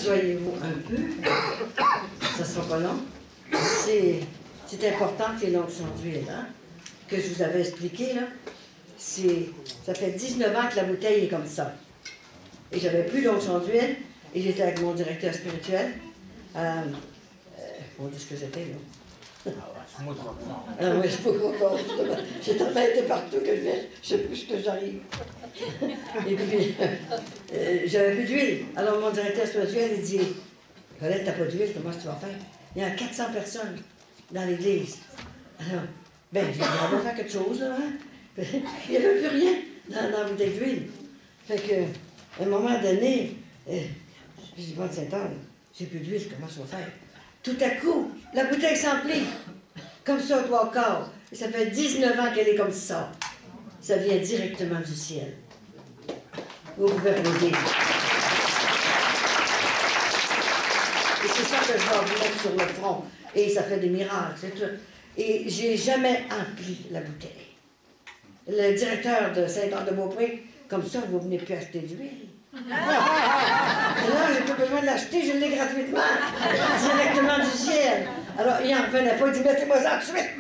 Assoyez-vous un peu. Ça sera pas long. C'est important que les l'onction d'huile, hein, que je vous avais expliqué, là. Ça fait 19 ans que la bouteille est comme ça. Et j'avais plus d'onction d'huile, et j'étais avec mon directeur spirituel. On dit ce que j'étais, là. Ah oui, je sais pas quoi. J'ai tellement été partout que je sais plus ce que j'arrive. Et puis, j'avais plus d'huile. Alors mon directeur spirituel, il dit, Colette, t'as pas d'huile, comment tu vas faire? Il y a 400 personnes dans l'église. Alors, ben, j'ai dit, on va faire quelque chose, là, hein? Il n'y avait plus rien dans la bouteille d'huile. Fait que, à un moment donné, j'ai dit, bon, Saint-Anne, j'ai plus d'huile, comment je vais faire? Tout à coup, la bouteille s'emplit. Comme ça, 3/4. Et ça fait 19 ans qu'elle est comme ça. Ça vient directement du ciel. Vous pouvez applaudir. Et c'est ça que je vais vous mettre sur le front. Et ça fait des miracles, c'est tout. Et j'ai jamais empli la bouteille. Le directeur de Saint-Anne-de-Beaupré, comme ça, vous venez plus acheter d'huile. Alors, j'ai pas besoin de l'acheter, je l'ai gratuitement, directement du ciel. Alors, il n'en revenait pas, il dit, mettez-moi ça tout de suite.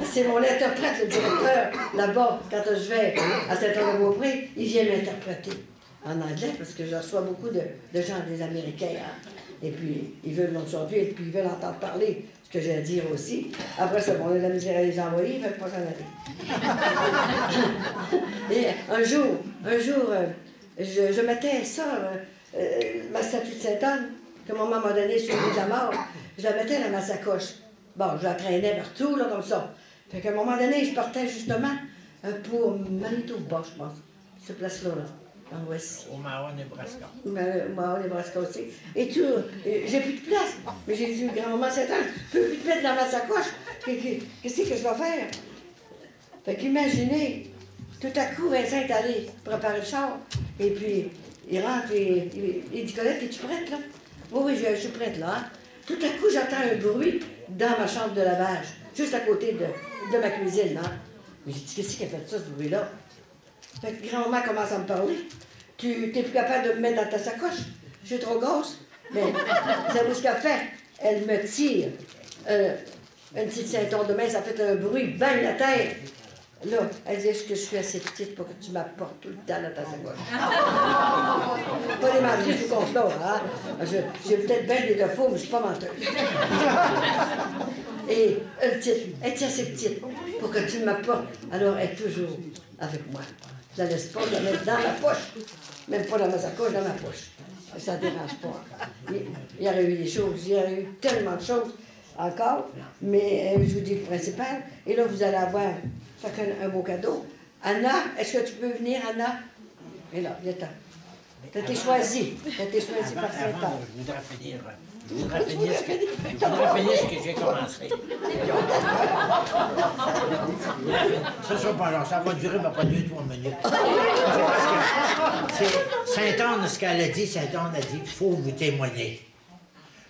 C'est mon interprète, le directeur, là-bas, quand je vais à Saint-Anne-de-Beaupré, il vient m'interpréter en anglais, parce que je reçois beaucoup de gens, des Américains, hein. Et puis, ils veulent l'onction d'huile, et puis ils veulent entendre parler ce que j'ai à dire aussi. Après ça, bon, on a la misère à les envoyer, ils ne veulent pas s'en aller. Et un jour, je mettais ça, ma statue de Sainte-Anne, que maman m'a donnée sur l'île de la mort, je la mettais dans ma sacoche. Bon, je la traînais partout, là, comme ça. Fait qu'à un moment donné, je partais justement pour Manitoba, je pense, cette place-là, là, dans l'ouest. Au Mahon, Nebraska. Mahon, Nebraska aussi. Et tout, j'ai plus de place. Mais j'ai dit, grand-maman Sainte-Anne, je peux plus te mettre dans ma sacoche. Qu'est-ce que je vais faire? Fait qu'imaginez, tout à coup, Vincent est allé préparer le char, et puis il rentre et il dit, Colette, es-tu prête, là? Oui, je suis prête, là. Hein? Tout à coup, j'entends un bruit dans ma chambre de lavage, juste à côté de ma cuisine, là. Mais j'ai dit, qu'est-ce qui a fait ça, ce bruit-là? Fait que grand-maman commence à me parler. Tu n'es plus capable de me mettre dans ta sacoche? Je suis trop grosse. Mais vous savez ce qu'elle fait? Elle me tire une petite ceinture de main, ça fait un bruit, bang la tête. Là, elle dit, est-ce que je suis assez petite pour que tu m'apportes tout le temps dans ta sacoche? Pas des menteries, je vous compte là, hein? J'ai peut-être bien des défauts, mais je ne suis pas menteuse. Et une petite, elle est assez petite pour que tu m'apportes. Alors, elle est toujours avec moi. Je la laisse pas, je la mets dans ma poche. Même pas dans ma sacoche, dans ma poche. Ça ne dérange pas. Il y aurait eu des choses, il y aurait eu tellement de choses encore, mais je vous dis le principal. Et là, vous allez avoir chacun un beau cadeau. Anna, est-ce que tu peux venir, Anna? Et là, viens-t'en. Tu as été choisie. Tu as été choisie par Saint-Anne. Je voudrais finir ce que j'ai commencé. Ça ne sera pas long, ça va durer pas 2-3 minutes. Parce que Sainte-Anne, ce qu'elle a dit, Sainte-Anne a dit, il faut vous témoigner.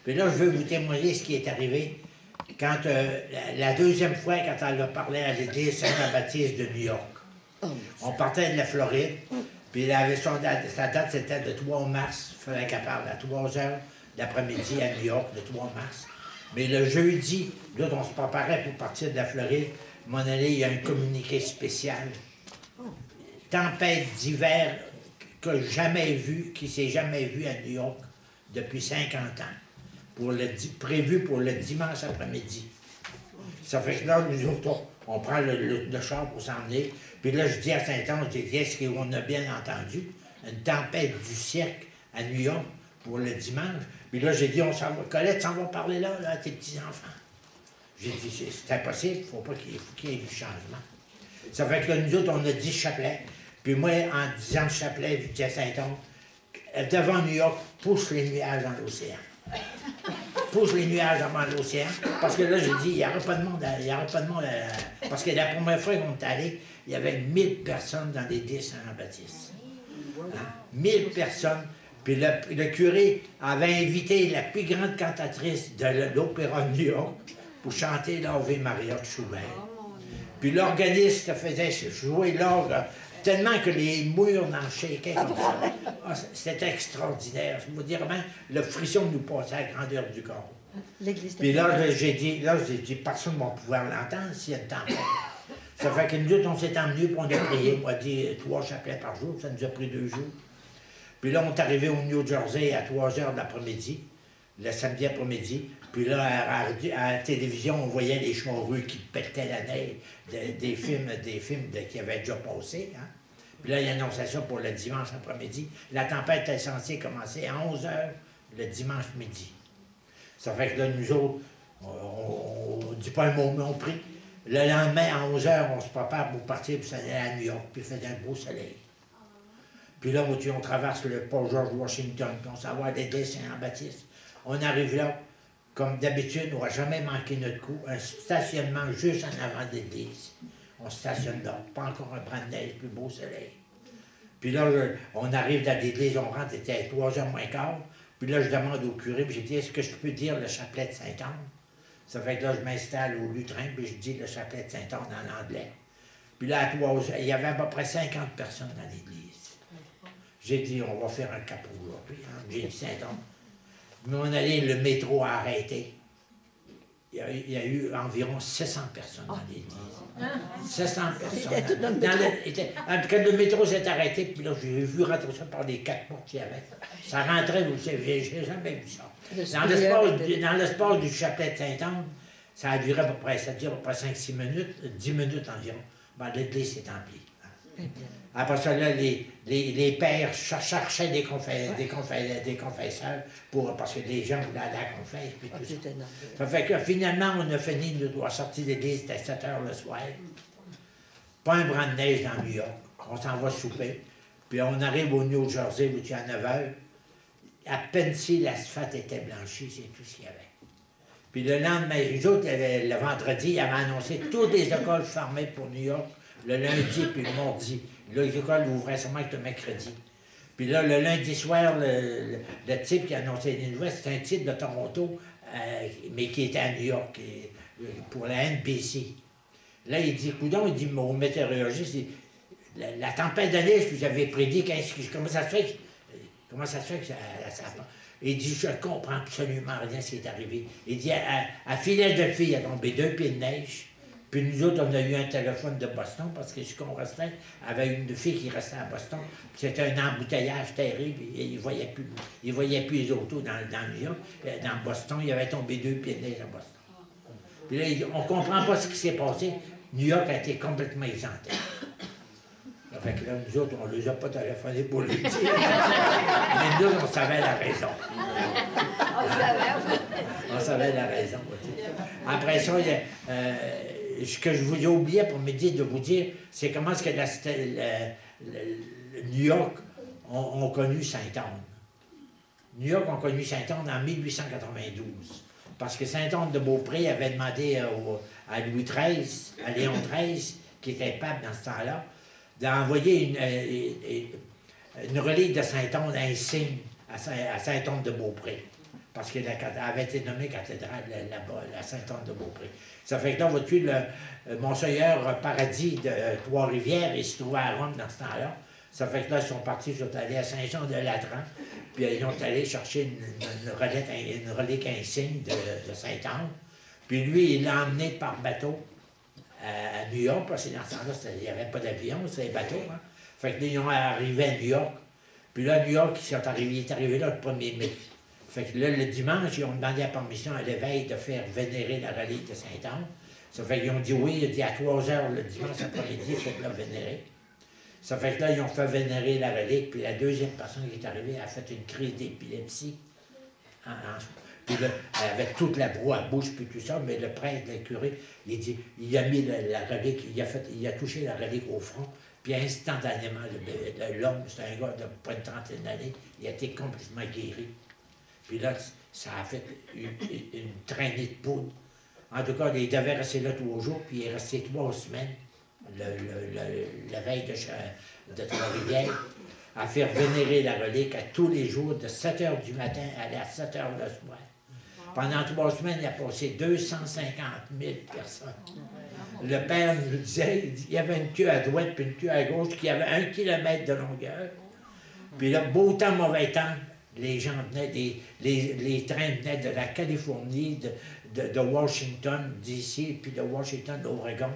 Puis là, je veux vous témoigner ce qui est arrivé quand la deuxième fois, quand elle a parlé à l'église Saint-Jean-Baptiste de New York. On partait de la Floride, puis elle avait sa date, c'était le 3 mars. Il fallait qu'elle parle à 3 heures d'après-midi à New York, le 3 mars. Mais le jeudi, là, on se préparait pour partir de la Floride. Mon année, il y a un communiqué spécial. Tempête d'hiver que jamais vu, qui ne s'est jamais vu à New York depuis 50 ans. Prévu pour le dimanche après-midi. Ça fait que là, nous autres, on prend le char pour s'en venir. Puis là, je dis à Saint-Anne, je dis, est-ce qu'on a bien entendu une tempête du siècle à New York pour le dimanche? Puis là, j'ai dit, Colette s'en va parler là, à tes petits-enfants. J'ai dit, c'est impossible, il faut qu'il y ait du changement. Ça fait que là, nous autres, on a 10 chapelets. Puis moi, en disant le chapelet, je dis à Saint-Anne, devant New York, pousse les nuages dans l'océan. Pousse les nuages avant l'océan, parce que là, je dis, il n'y aura pas de monde, parce que la première fois qu'on est allé, il y avait 1000 personnes dans l'église Saint-Jean-Baptiste. 1000 personnes. Puis le curé avait invité la plus grande cantatrice de l'Opéra de New York pour chanter l'Ave Maria de Schubert. Puis l'organiste faisait jouer l'orgue tellement que les murs n'en shakeaient comme ça. Ah, c'était extraordinaire. Je vous dire même, le frisson nous passait à la grandeur du corps. Puis là, j'ai dit, personne ne va pouvoir l'entendre s'il y a une tempête. Ça fait que nous autres, on s'est emmenés, puis on a prié. On a dit 3 chapelets par jour, ça nous a pris 2 jours. Puis là, on est arrivé au New Jersey à 3 heures de l'après-midi, le samedi après-midi. Puis là, à la télévision, on voyait les charrues qui pétaient la neige, des films qui avaient déjà passé. Hein? Puis là, il annonçait ça pour le dimanche après-midi. La tempête était censée commencer à 11 heures le dimanche midi. Ça fait que là, nous autres, on ne dit pas un mot, mais on prie. Le lendemain, à 11 heures, on se prépare pour partir pour s'aller à New York, puis il faisait un beau soleil. Puis là, on traverse le pont George Washington, puis on s'en va à l'église Saint-Jean-Baptiste. On arrive là, comme d'habitude, on n'a jamais manqué notre coup, un stationnement juste en avant de l'église. On stationne là, pas encore un brin de neige, plus beau soleil. Puis là, on arrive dans l'église, on rentre, c'était à 3h moins quart. Puis là, je demande au curé, puis j'ai dit, est-ce que je peux dire le chapelet de Saint-Anne? Ça fait que là, je m'installe au lutrin, puis je dis le chapelet de Saint-Anne en anglais. Puis là, à 3h, il y avait à peu près 50 personnes dans l'église. J'ai dit, on va faire un capot aujourd'hui. Hein? J'ai dit Saint-Anne. Mais on allait, le métro a arrêté. Il y a eu environ 700 personnes dans l'église. 700 personnes. Quand le métro s'est arrêté, puis là, j'ai vu rentrer ça par les 4 portes qu'il y avait. Ça rentrait, vous savez, j'ai jamais vu ça. Dans l'espace du chapelet de Saint-Anne, ça a duré à peu près 5-6 minutes, 10 minutes environ. Ben, l'église s'est emplie. Après ça, là, les pères cherchaient des confesseurs parce que les gens voulaient aller à la confesse. Puis tout ça. Ça fait que finalement, on a fini de sortir de l'église, c'était 7 heures le soir. Pas un brin de neige dans New York. On s'en va souper. Puis on arrive au New Jersey, où il y a 9 heures. À peine si l'asphalte était blanchi, c'est tout ce qu'il y avait. Puis le lendemain, les autres, le vendredi, ils avaient annoncé toutes les écoles fermées pour New York, le lundi puis le mardi. Là, les écoles ouvraient seulement que le mercredi. Puis là, le lundi soir, le type qui annonçait les nouvelles, c'était un type de Toronto, mais qui était à New York, pour la NBC. Là, il dit, coudonc, il dit au météorologiste, la tempête de neige que vous avez prédit, comment ça se fait que ça il dit, je ne comprends absolument rien ce qui est arrivé. Il dit, à Philadelphie, il a tombé 2 pieds de neige. Puis nous autres, on a eu un téléphone de Boston, parce que ce qu'on restait, avait une fille qui restait à Boston. C'était un embouteillage terrible, et il ne voyait plus les autos dans New York. Dans Boston, il avait tombé 2 pieds de neige à Boston. Puis là, on ne comprend pas ce qui s'est passé. New York a été complètement exempté. Fait que là, nous autres, on ne les a pas téléphonés pour le dire. Mais nous, on savait la raison. On savait la raison. Après ça, ce que je vous ai oublié pour me dire de vous dire, c'est comment est-ce que New York ont connu Sainte-Anne. New York ont connu Sainte-Anne en 1892. Parce que Sainte-Anne de Beaupré avait demandé à Louis XIII, à Léon XIII, qui était pape dans ce temps-là, d'envoyer une relique de Sainte-Anne, un signe à Sainte-Anne de Beaupré. Parce qu'elle avait été nommée cathédrale là-bas, la Sainte-Anne de Beaupré. Ça fait que là, vois-tu, Monseigneur Paradis de Trois-Rivières, il se trouvait à Rome dans ce temps-là. Ça fait que là, ils sont partis, ils sont allés à Saint-Jean-de-Latran, puis ils ont allé chercher une relique insigne de Sainte-Anne. Puis lui, il l'a emmené par bateau à New York, parce que dans ce temps-là, il n'y avait pas d'avion, c'était des bateaux. Hein? Fait que là, ils ont arrivé à New York. Puis là, à New York, il est arrivé là le 1er mai. Fait que là, le dimanche, ils ont demandé la permission à l'évêque de faire vénérer la relique de Sainte-Anne. Ça fait qu'ils ont dit oui, il a dit à 3 heures le dimanche après-midi, il faut la vénérer. Ça fait que là, ils ont fait vénérer la relique, puis la deuxième personne qui est arrivée a fait une crise d'épilepsie. Puis là, elle avait toute la broue à bouche, puis tout ça, mais le prêtre, le curé, il a mis la relique, il a touché la relique au front, puis instantanément, l'homme, c'est un gars de pas une trentaine d'années, il a été complètement guéri. Puis là, ça a fait une traînée de poudre. En tout cas, il devait rester là 3 jours, puis il est resté 3 semaines, la veille de Trois-Rivières, à faire vénérer la relique à tous les jours, de 7 h du matin à 7 h le soir. Pendant 3 semaines, il a passé 250 000 personnes. Le père nous disait, il y avait une queue à droite puis une queue à gauche qui avait 1 kilomètre de longueur. Puis là, beau temps, mauvais temps, les gens venaient, les trains venaient de la Californie, de Washington, d'ici, puis de Washington, d'Oregon,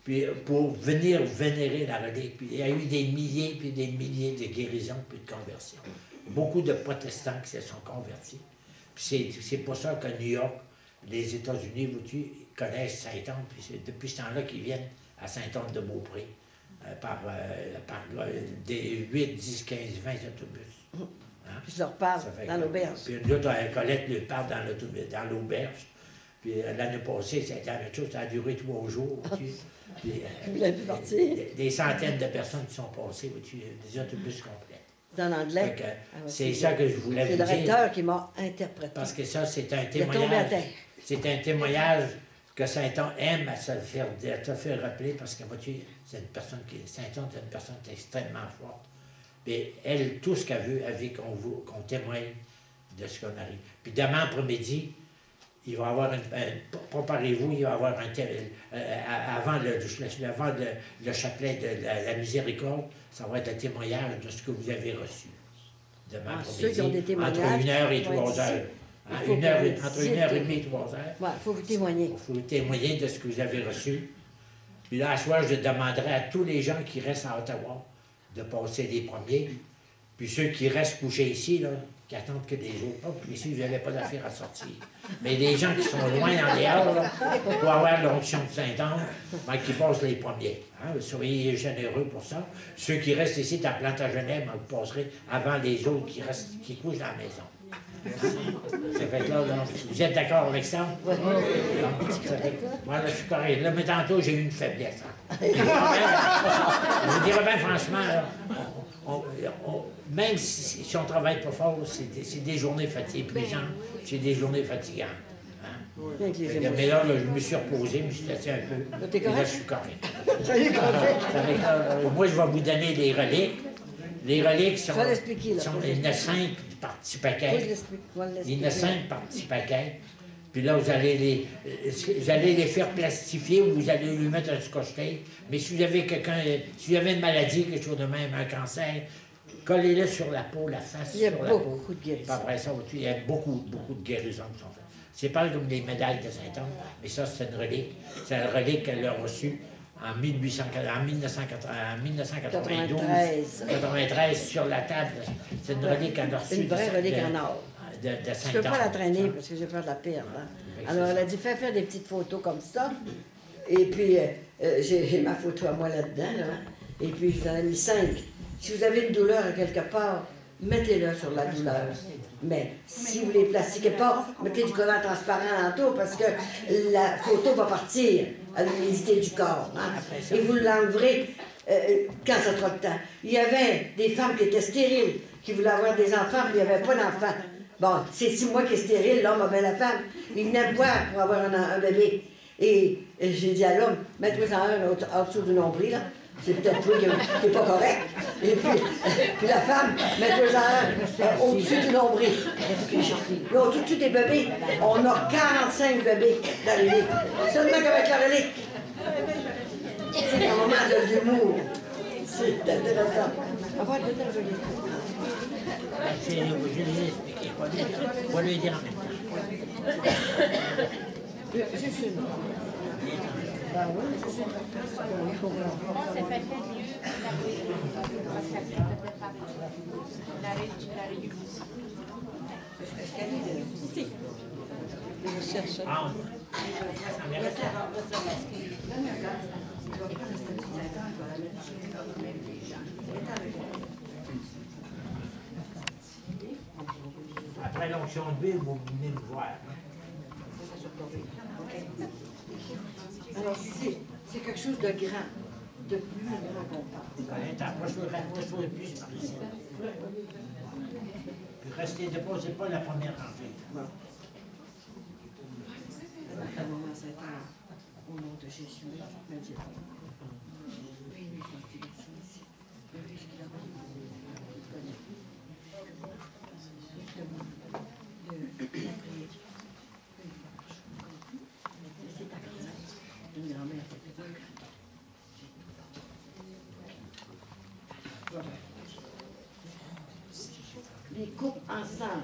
puis pour venir vénérer la relique. Puis il y a eu des milliers puis des milliers de guérisons puis de conversions. Beaucoup de protestants qui se sont convertis. Puis c'est pour ça qu'à New York, les États-Unis, vous connaissent Saint-Anne, puis c'est depuis ce temps-là qu'ils viennent à Saint-Anne-de-Beaupré par des 8, 10, 15, 20 autobus. Hein? Puis je leur parle dans l'auberge. Puis nous autres, Colette lui parle dans l'auberge. Puis l'année passée, c'était la même chose, ça a duré 3 jours. Puis, des centaines de personnes qui sont passées, des autobus complets. C'est en anglais. C'est ça que je voulais vous dire. C'est le recteur qui m'a interprété. Parce que ça, c'est un témoignage. C'est un témoignage que Saint-Anne aime à se faire rappeler parce que c'est une personne Saint-Anne est une personne extrêmement forte. Mais elle, tout ce qu'elle veut, elle veut qu'on témoigne de ce qu'on arrive. Puis demain après-midi, il va y avoir préparez-vous, il va y avoir avant le chapelet de la miséricorde, ça va être un témoignage de ce que vous avez reçu. Demain après-midi, ceux qui ont des témoignages, entre 1h et 3h. Entre 1h30 et 3h. Il faut vous témoigner. Il faut vous témoigner de ce que vous avez reçu. Puis là, à ce soir, je demanderai à tous les gens qui restent à Ottawa de passer les premiers. Puis ceux qui restent couchés ici, là, qui attendent que des autres. Puis ici, vous n'avez pas d'affaire à sortir. Mais les gens qui sont loin en dehors, là, pour avoir l'onction de Saint-Anne, ben, qui passent les premiers. Hein? Soyez généreux pour ça. Ceux qui restent ici, à Plantagenet, ben, vous passerez avant les autres qui couchent dans la maison. Ça fait que là, vous êtes d'accord avec ça? Oui. Moi, là, je suis correct. Là, mais tantôt, j'ai eu une faiblesse. Hein. Je vous dirais bien franchement, là, même si on ne travaille pas fort, c'est des journées fatigantes. C'est des journées fatigantes. Hein. Mais là, je me suis reposé, je me suis assis un peu. Et là, je suis correct. Moi, je vais vous donner des reliques. Les reliques sont. Il y en a 5 par petit paquet. Il y en a 5 par petit paquet. Puis là, vous allez les faire plastifier ou vous allez lui mettre un scotch tape. Mais si vous avez si vous avez une maladie, quelque chose de même, un cancer, collez-le sur la peau, la face. Il y a beaucoup de guérisons. Après ça, il y a beaucoup de guérisons qui sont faites. C'est pas comme les médailles de Saint-Anne, mais ça, c'est une relique. C'est une relique qu'elle a reçue en 1992, 93 sur la table. C'est une relique qu'elle a reçue. Une vraie relique en or. De Saint-Anne. Je ne peux pas la traîner parce que j'ai peur de la perdre. Hein. Alors, elle a dit, fais faire des petites photos comme ça. Et puis, j'ai ma photo à moi là-dedans. Là. Et puis, je vous en ai mis 5. Si vous avez une douleur à quelque part, mettez-le sur la douleur. Mais si vous ne les plastiquez pas, mettez du collant transparent autour parce que la photo va partir à l'humidité du corps. Hein? Et vous l'enleverez quand ça sera le temps. Il y avait des femmes qui étaient stériles, qui voulaient avoir des enfants, puis il n'y avait pas d'enfants. Bon, c'est 6 mois qui est stérile, l'homme avait la femme. Il venait me voir pour avoir un bébé. Et j'ai dit à l'homme, mets-toi en dessous du nombril, là. C'est peut-être toi qui n'est pas correct. Et puis la femme, mets-toi au-dessus du nombril. Là, au-dessus des bébés, on a 45 bébés dans le lit. Seulement qu'avec la relique. C'est un moment de l'humour. C'est intéressant. On va donner un joli. Je vais lui expliquer. On va lui dire en même temps. Juste une. Ben oui, je sais. C'est peut-être mieux la ici. Je cherche. Après l'onction de Bible, vous venez me voir. Alors, c'est quelque chose de grand, de plus grand qu'on pense. Approchez-vous plus par ici. Puis restez, déposez pas la première rangée. Bon. À un moment, c'est au nom de Jésus, me dit couple ensemble.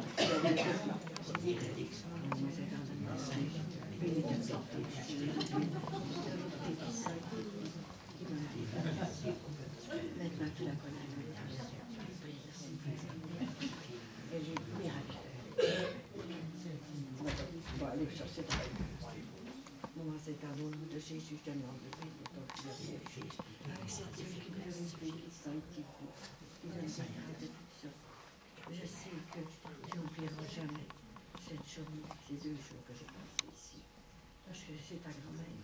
Maintenant, tu la connais. Elle est miraculeuse. On va aller chercher ta Maman, c'est un nom de Jésus, je te demande de prier pour ton fils. Avec cette difficulté qui sanctifie, qui donne sa grâce de tout ça. Je sais que tu n'oublieras jamais cette journée, ces 2 jours que j'ai passés ici. Parce que c'est ta grand-mère.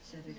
Tu savais